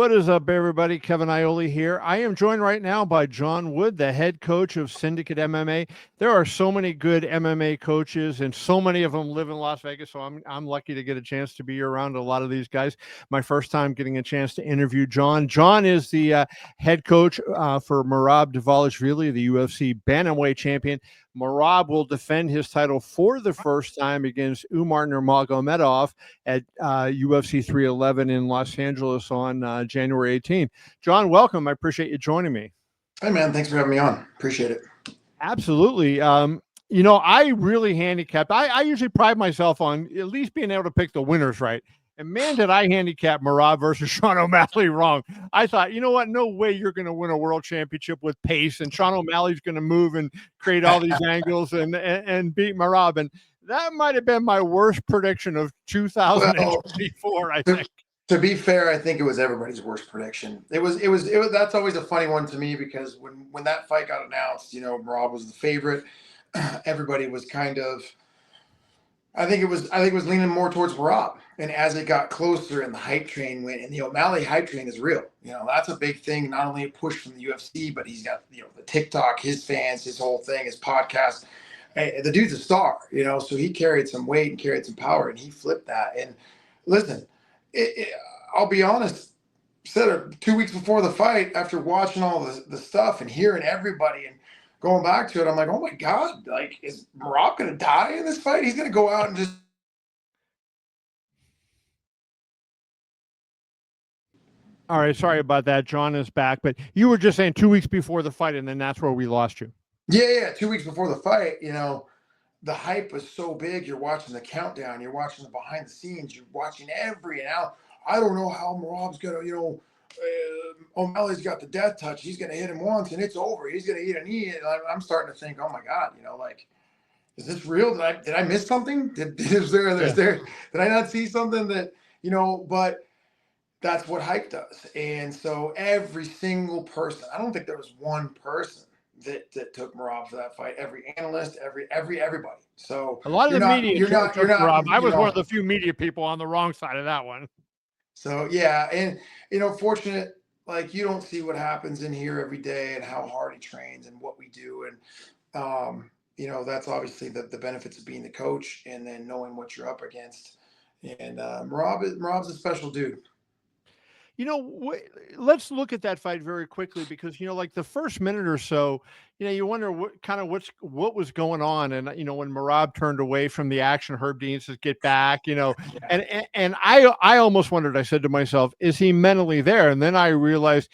What is up, everybody? Kevin Iole here. I am joined right now by Jon Wood, the head coach of Syndicate MMA. There are so many good MMA coaches, and so many of them live in Las Vegas, so I'm lucky to get a chance to be around a lot of these guys. My first time getting a chance to interview Jon. Jon is the head coach for Merab Dvalishvili, the UFC bantamweight champion. Merab will defend his title for the first time against Umar Nurmagomedov at UFC 311 in Los Angeles on January 18th. Jon, welcome. I appreciate you joining me. Hey, man. Thanks for having me on. Appreciate it. Absolutely. I really handicapped. I usually pride myself on at least being able to pick the winners right. And man, did I handicap Merab versus Sean O'Malley wrong. I thought, you know what? No way you're going to win a world championship with pace, and Sean O'Malley's going to move and create all these angles and beat Merab. And that might have been my worst prediction of 2024, I think. To be fair, I think it was everybody's worst prediction. It was. That's always a funny one to me because when that fight got announced, Merab was the favorite. Everybody was kind of. I think it was leaning more towards Merab. And as it got closer and the hype train went, and the O'Malley hype train is real. That's a big thing. Not only a push from the UFC, but he's got the TikTok, his fans, his whole thing, his podcast. The dude's a star, so he carried some weight and carried some power, and he flipped that. And listen, I'll be honest, said it 2 weeks before the fight, after watching all the stuff and hearing everybody and going back to it, I'm like, oh my God, like, is Merab going to die in this fight? He's going to go out and just. All right. Sorry about that. Jon is back, but you were just saying 2 weeks before the fight, and then that's where we lost you. Yeah. 2 weeks before the fight, the hype was so big. You're watching the countdown. You're watching the behind the scenes. You're watching every. And now I don't know how Merab's going to, O'Malley's got the death touch. He's going to hit him once and it's over. He's going to eat a knee. And I'm starting to think, oh my God, is this real? Did I miss something? Did I not see something that, but that's what hype does. And so every single person, I don't think there was one person that took Merab for that fight. Every analyst, everybody. So a lot of the media took Merab. I was one of the few media people on the wrong side of that one. So yeah, and fortunate, like, you don't see what happens in here every day and how hard he trains and what we do, and that's obviously the benefits of being the coach and then knowing what you're up against. And Merab's a special dude. Let's look at that fight very quickly because, like the first minute or so, you wonder what was going on. And, when Merab turned away from the action, Herb Dean says, get back, and I almost wondered, I said to myself, is he mentally there? And then I realized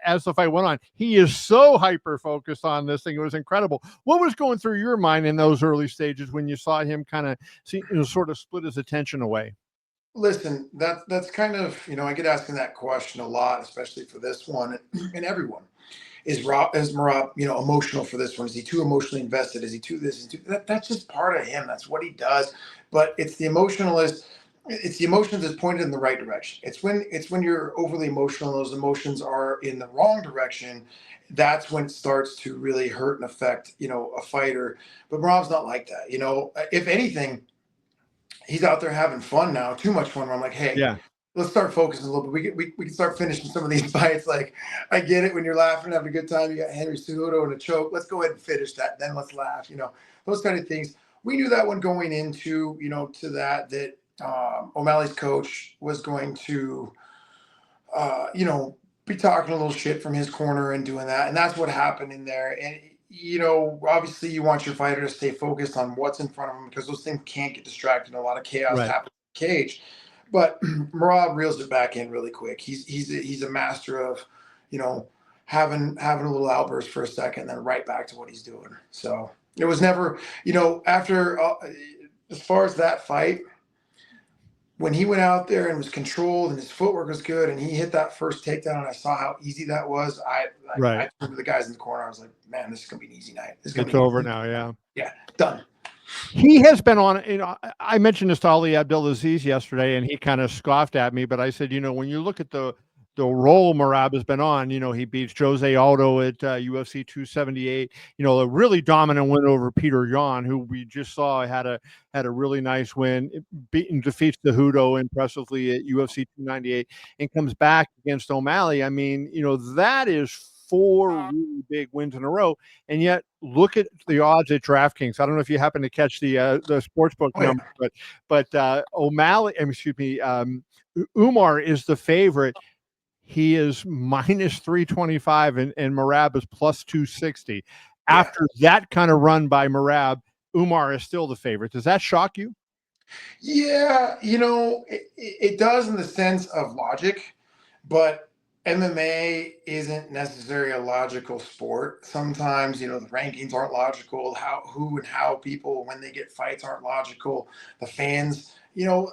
as the fight went on, he is so hyper focused on this thing. It was incredible. What was going through your mind in those early stages when you saw him kind of sort of split his attention away? Listen, that's kind of, I get asking that question a lot, especially for this one, and everyone. Is Merab, emotional for this one? Is he too emotionally invested? Is he too this? That's just part of him. That's what he does. But it's the emotionalist. It's the emotions that's pointed in the right direction. It's when you're overly emotional, and those emotions are in the wrong direction. That's when it starts to really hurt and affect, a fighter. But Merab's not like that. If anything, he's out there having fun now, too much fun. Where I'm like, hey, yeah, let's start focusing a little bit. We can start finishing some of these fights. Like, I get it when you're laughing and having a good time. You got Henry Cejudo and a choke. Let's go ahead and finish that. Then let's laugh. Those kind of things. We knew that one going into, to that O'Malley's coach was going to, be talking a little shit from his corner and doing that. And that's what happened in there. And, obviously you want your fighter to stay focused on what's in front of him because those things can't get distracted. A lot of chaos happens in the cage. But Merab reels it back in really quick. He's a master of, having a little outburst for a second, and then right back to what he's doing. So it was never, after as far as that fight, when he went out there and was controlled and his footwork was good and he hit that first takedown and I saw how easy that was, I turned to the guys in the corner. I was like, man, this is gonna be an easy night. It's over now. Yeah. Yeah, done. He has been on, I mentioned this to Ali Abdelaziz yesterday and he kind of scoffed at me, but I said, when you look at the the role Merab has been on. He beats Jose Aldo at UFC 278. A really dominant win over Peter Yan, who we just saw had a really nice win. Defeats Cejudo impressively at UFC 298, and comes back against O'Malley. I mean, that is 4 really big wins in a row, and yet look at the odds at DraftKings. I don't know if you happen to catch the sportsbook number, but O'Malley, excuse me, Umar is the favorite. He is minus 325, and Merab is plus 260. After that kind of run by Merab, Umar is still the favorite. Does that shock you? Yeah, it does in the sense of logic, but MMA isn't necessarily a logical sport. Sometimes, the rankings aren't logical. Who and how people, when they get fights, aren't logical. The fans,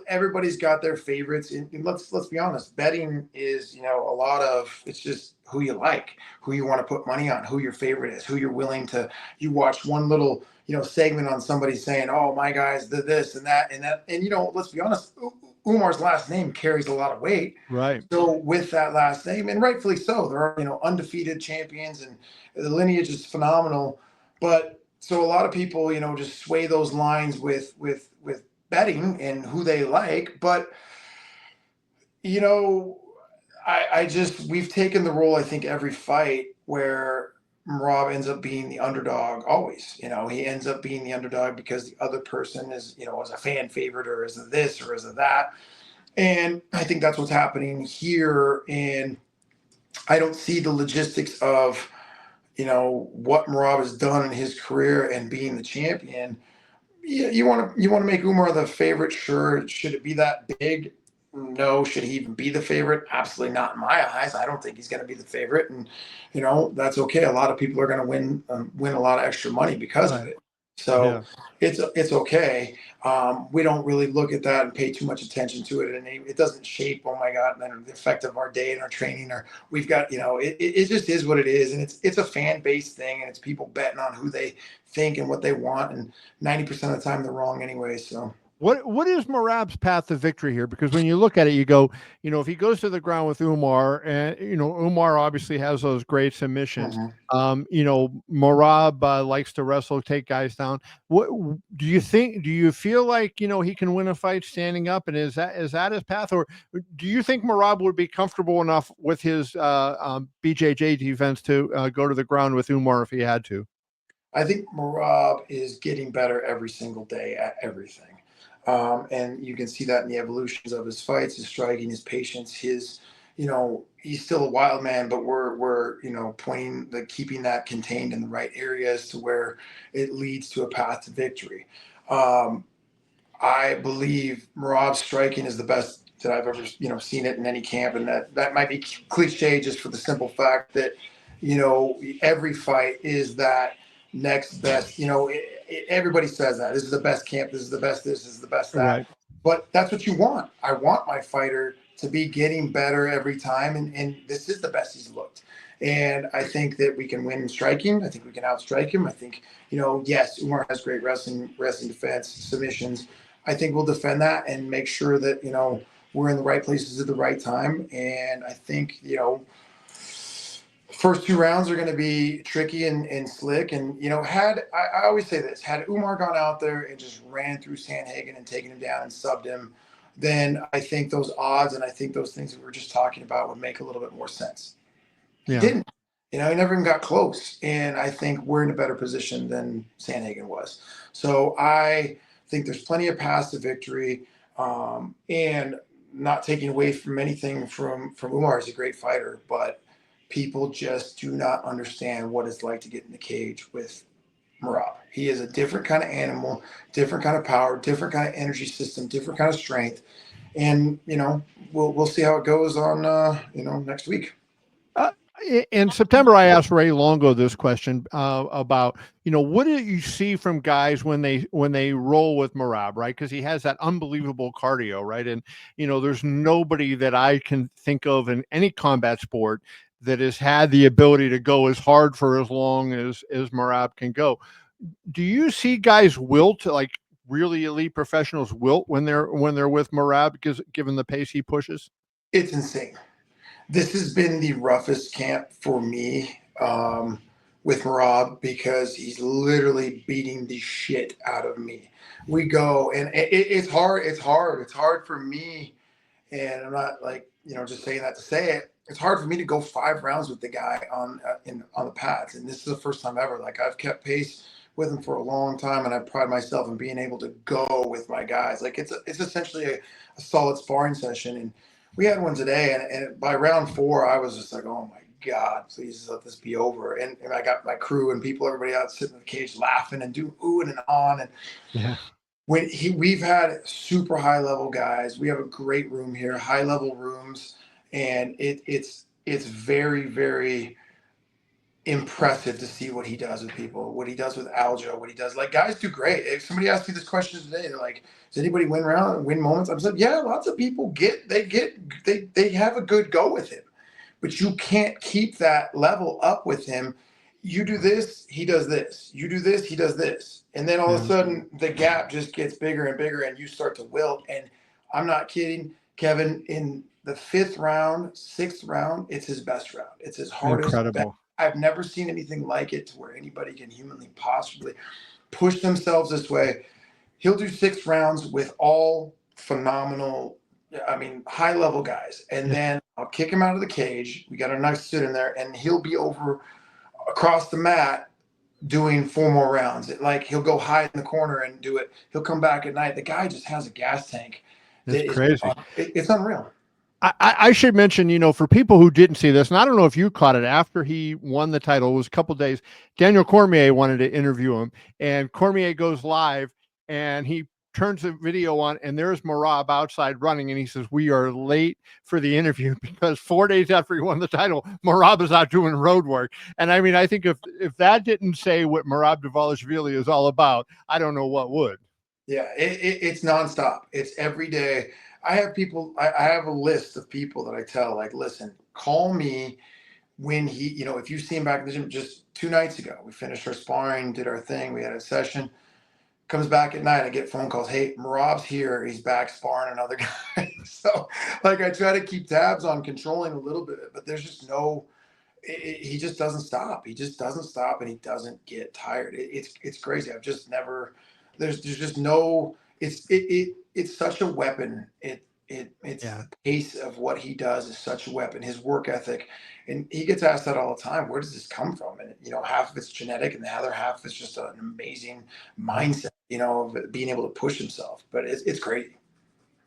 everybody's got their favorites. And let's be honest, betting is, a lot of, it's just who you like, who you want to put money on, who your favorite is, who you're willing to. You watch one little segment on somebody saying, "Oh, my guy's this and that and that," and let's be honest, Umar's last name carries a lot of weight, right? So with that last name, and rightfully so, there are undefeated champions, and the lineage is phenomenal. But so a lot of people just sway those lines with betting and who they like, but we've taken the role, I think, every fight where Merab ends up being the underdog always. He ends up being the underdog because the other person is, is a fan favorite or is a this or is a that. And I think that's what's happening here. And I don't see the logistics of, what Merab has done in his career and being the champion. Yeah, you want to make Umar the favorite? Sure. Should it be that big? No. Should he even be the favorite? Absolutely not in my eyes. I don't think he's going to be the favorite, and that's okay. A lot of people are going to win a lot of extra money because of it. So it's okay. We don't really look at that and pay too much attention to it, and it doesn't shape. Oh my God, the effect of our day and our training. Or we've got it just is what it is, and it's a fan based thing, and it's people betting on who they think and what they want, and 90% of the time they're wrong anyway. So. What is Merab's path to victory here? Because when you look at it, you go, if he goes to the ground with Umar, and Umar obviously has those great submissions. Merab likes to wrestle, take guys down. What do you think? Do you feel like he can win a fight standing up? And is that his path, or do you think Merab would be comfortable enough with his BJJ defense to go to the ground with Umar if he had to? I think Merab is getting better every single day at everything. And you can see that in the evolutions of his fights, his striking, his patience, his, he's still a wild man, but we're keeping that contained in the right areas to where it leads to a path to victory. I believe Merab's striking is the best that I've ever, seen it in any camp. And that might be cliche just for the simple fact that, every fight is that next best, everybody says that this is the best camp, this is the best this is the best that, right. But that's what you want. I want my fighter to be getting better every time, and this is the best he's looked. And I think that we can win in striking. I think we can outstrike him. I think, yes, Umar has great wrestling defense, submissions. I think we'll defend that and make sure that, we're in the right places at the right time. And I think, first 2 rounds are going to be tricky and slick. And, I always say this, had Umar gone out there and just ran through Sandhagen and taken him down and subbed him, then I think those odds and I think those things that we were just talking about would make a little bit more sense. He didn't. He never even got close. And I think we're in a better position than Sandhagen was. So I think there's plenty of paths to victory, and not taking away from anything from Umar. Is a great fighter, but people just do not understand what it's like to get in the cage with Merab. He is a different kind of animal, different kind of power, different kind of energy system, different kind of strength. And, we'll see how it goes on, next week. In September, I asked Ray Longo this question about, what do you see from guys when they roll with Merab, right? Because he has that unbelievable cardio, right? And, there's nobody that I can think of in any combat sport that has had the ability to go as hard for as long as Merab can go. Do you see guys wilt, like really elite professionals wilt when they're with Merab, because given the pace he pushes? It's insane. This has been the roughest camp for me with Merab because he's literally beating the shit out of me. We go and it's hard. It's hard. It's hard for me. And I'm not like, just saying that to say it. It's hard for me to go 5 rounds with the guy on the pads. And this is the first time ever. Like I've kept pace with him for a long time, and I pride myself in being able to go with my guys. Like it's essentially a solid sparring session. And we had one today, and by round 4, I was just like, oh my God, please let this be over. And I got my crew and people, everybody out sitting in the cage laughing and doing ooh and on. And Yeah. we've had super high level guys. We have a great room here, high level rooms, and it's very, very impressive to see what he does with people, what he does with Aljo, what he does. Like guys do great. If somebody asked me this question today, they're like, does anybody win moments? I'm saying, yeah, lots of people they have a good go with him, but you can't keep that level up with him. You do this, he does this. You do this, he does this. And then all of a sudden the gap just gets bigger and bigger and you start to wilt. And I'm not kidding, Kevin, in the 5th round, 6th round, it's his best round. It's his hardest. Incredible. I've never seen anything like it to where anybody can humanly possibly push themselves this way. He'll do 6 rounds with all phenomenal, high level guys. And then I'll kick him out of the cage. We got a nice sit in there, and he'll be over across the mat doing 4 more rounds. Like he'll go hide in the corner and do it. He'll come back at night. The guy just has a gas tank. It's crazy. It's unreal. I should mention, for people who didn't see this, and I don't know if you caught it, after he won the title, it was a couple days, Daniel Cormier wanted to interview him, and Cormier goes live, and he turns the video on, and there's Merab outside running, and he says, we are late for the interview because 4 days after he won the title, Merab is out doing road work. And I think if that didn't say what Merab Dvalishvili is all about, I don't know what would. Yeah, it's nonstop. It's every day. I have people, I have a list of people that I tell, like, listen, call me when he, if you see him back in the gym. Just 2 nights ago, we finished our sparring, did our thing, we had a session, comes back at night, I get phone calls, hey, Merab's here, he's back sparring another guy. So like I try to keep tabs on controlling a little bit, but there's just he just doesn't stop. He just doesn't stop, and he doesn't get tired. It's crazy. I've just never, there's just no, it's such a weapon. It's the pace of what he does is such a weapon. His work ethic, and he gets asked that all the time. Where does this come from? And half of it's genetic, and the other half is just an amazing mindset. Of being able to push himself. But it's crazy.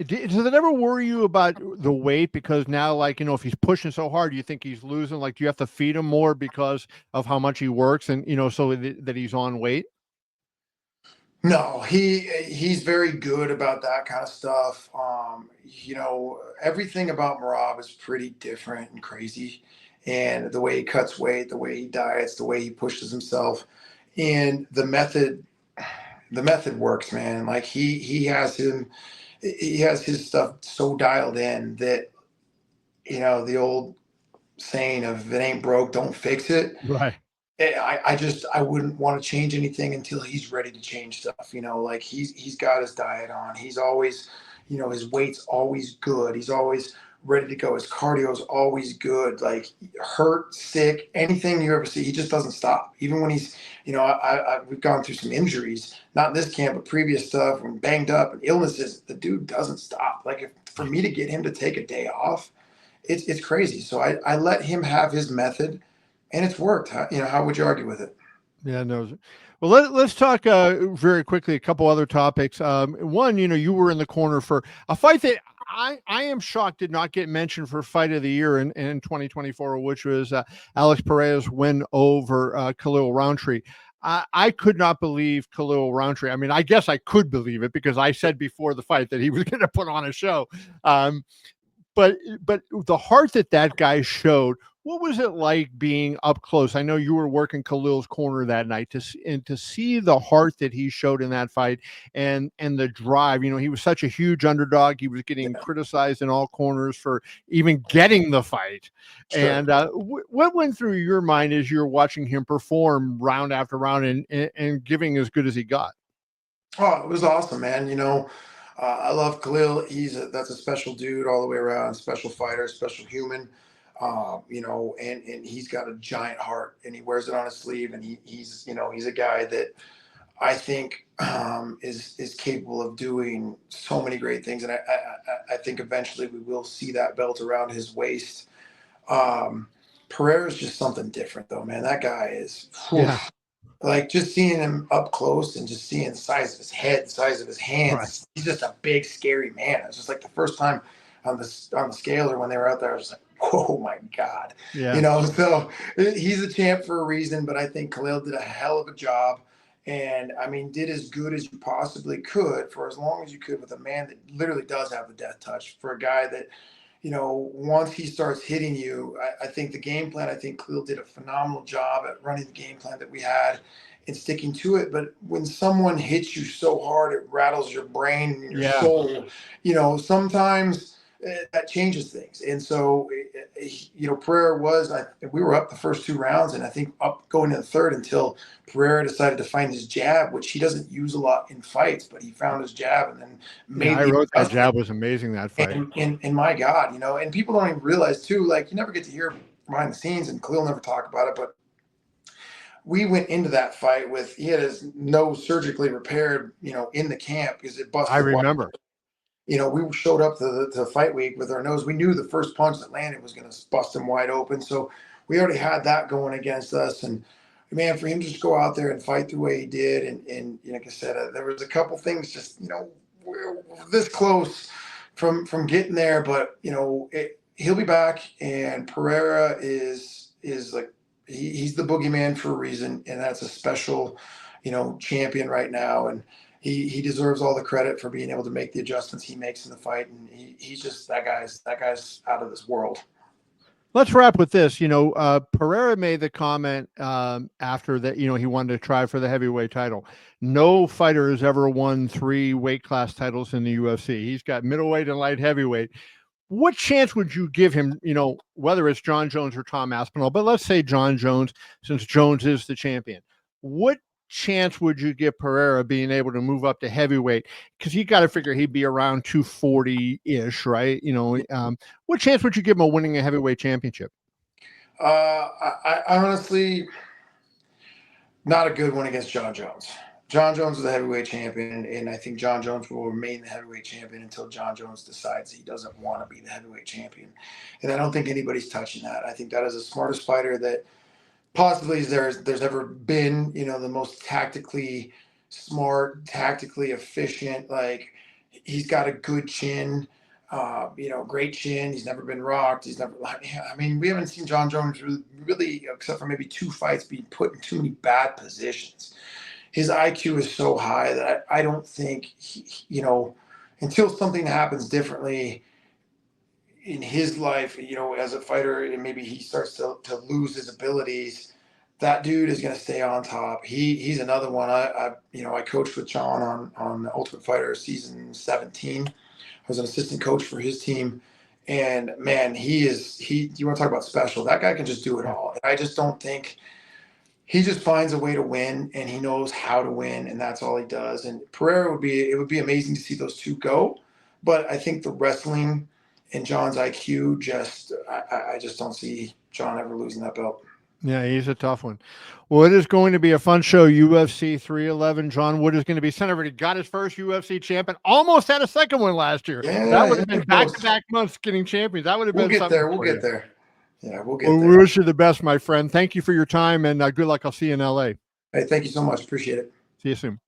Does it ever worry you about the weight? Because now, like, if he's pushing so hard, do you think he's losing? Like, do you have to feed him more because of how much he works, and so that he's on weight? No, he's very good about that kind of stuff. Everything about Merab is pretty different and crazy. And the way he cuts weight, the way he diets, the way he pushes himself, and the method works, man. Like he has his stuff so dialed in that, the old saying of if it ain't broke, don't fix it. Right. I wouldn't want to change anything until he's ready to change stuff. Like he's got his diet on. He's always, his weight's always good. He's always ready to go. His cardio is always good. Like hurt, sick, anything you ever see, he just doesn't stop. Even when he's, we've gone through some injuries, not in this camp, but previous stuff, when banged up and illnesses, the dude doesn't stop. Like for me to get him to take a day off, it's crazy. So I let him have his method. And it's worked. How would you argue with it? Yeah, no. Well, let's talk very quickly a couple other topics. One, you were in the corner for a fight that I am shocked did not get mentioned for fight of the year in 2024, which was Alex Pereira's win over Khalil Rountree. I could not believe Khalil Rountree. I guess I could believe it because I said before the fight that he was going to put on a show. But the heart that guy showed, what was it like being up close? I know you were working Khalil's corner that night to see the heart that he showed in that fight and the drive. He was such a huge underdog. He was getting criticized in all corners for even getting the fight. Sure. And what went through your mind as you're watching him perform round after round and giving as good as he got? Oh, it was awesome, man. I love Khalil. That's a special dude all the way around, special fighter, special human. You know, and he's got a giant heart, and he wears it on his sleeve, and he's you know, he's a guy that I think is capable of doing so many great things, and I think eventually we will see that belt around his waist. Pereira is just something different, though, man. That guy is, Yeah. like, just seeing him up close and just seeing the size of his head, the size of his hands. Right. He's just a big, scary man. It's just like the first time on the scaler when they were out there, I was like, whoa, my God. Yeah. You know, so he's a champ for a reason, but I think Khalil did a hell of a job. And I mean, did as good as you possibly could for as long as you could with a man that literally does have the death touch, for a guy that, you know, once he starts hitting you, I think the game plan, I think Khalil did a phenomenal job at running the game plan that we had and sticking to it. But when someone hits you so hard, it rattles your brain and your soul, you know, sometimes that changes things. And so, you know, Pereira we were up the first 2 rounds, and I think up going to the third until Pereira decided to find his jab, which he doesn't use a lot in fights, but he found his jab and then made I wrote that jab was amazing, that fight. And my God, you know, and people don't even realize too, like, you never get to hear behind the scenes, and Khalil never talk about it, but we went into that fight with, he had his nose surgically repaired, you know, in the camp because it busted. I remember. You know, we showed up to the fight week with our nose. We knew the first punch that landed was going to bust him wide open. So we already had that going against us. And man, for him to just go out there and fight the way he did, and like I said, there was a couple things just, you know, we're this close from getting there, but you know, he'll be back. And Pereira is like, he's the boogeyman for a reason, and that's a special, you know, champion right now. And he deserves all the credit for being able to make the adjustments he makes in the fight. And he's just, that guy's out of this world. Let's wrap with this. You know, Pereira made the comment after that, you know, he wanted to try for the heavyweight title. No fighter has ever won 3 weight class titles in the UFC. He's got middleweight and light heavyweight. What chance would you give him, you know, whether it's Jon Jones or Tom Aspinall, but let's say Jon Jones, since Jones is the champion? What chance would you give Pereira being able to move up to heavyweight? Because you got to figure he'd be around 240-ish, right? You know, what chance would you give him of winning a heavyweight championship? I honestly, not a good one against Jon Jones. Jon Jones is the heavyweight champion, and I think Jon Jones will remain the heavyweight champion until Jon Jones decides he doesn't want to be the heavyweight champion. And I don't think anybody's touching that. I think that is the smartest fighter that possibly there's ever been, you know, the most tactically smart, tactically efficient. Like, he's got a good chin, you know, great chin. He's never been rocked. He's never, I mean, we haven't seen Jon Jones really, except for maybe 2 fights, being put in too many bad positions. His IQ is so high that I don't think, you know, until something happens differently in his life, you know, as a fighter, and maybe he starts to lose his abilities, that dude is going to stay on top. He's another one. You know, I coached with Jon on the Ultimate Fighter season 17. I was an assistant coach for his team, and man, you want to talk about special? That guy can just do it all. And I just don't think, he just finds a way to win, and he knows how to win, and that's all he does. And Pereira it would be amazing to see those 2 go, but I think the wrestling and Jon's IQ, I just don't see Jon ever losing that belt. Yeah, he's a tough one. Well, it is going to be a fun show. UFC 311. Jon Wood is going to be center. He got his first UFC champion. Almost had a second one last year. Yeah, that would have been back-to-back months getting champions. That would have been something. We'll get there. Yeah, we'll get there. We wish you the best, my friend. Thank you for your time, and good luck. I'll see you in LA. Hey, thank you so much. Appreciate it. See you soon.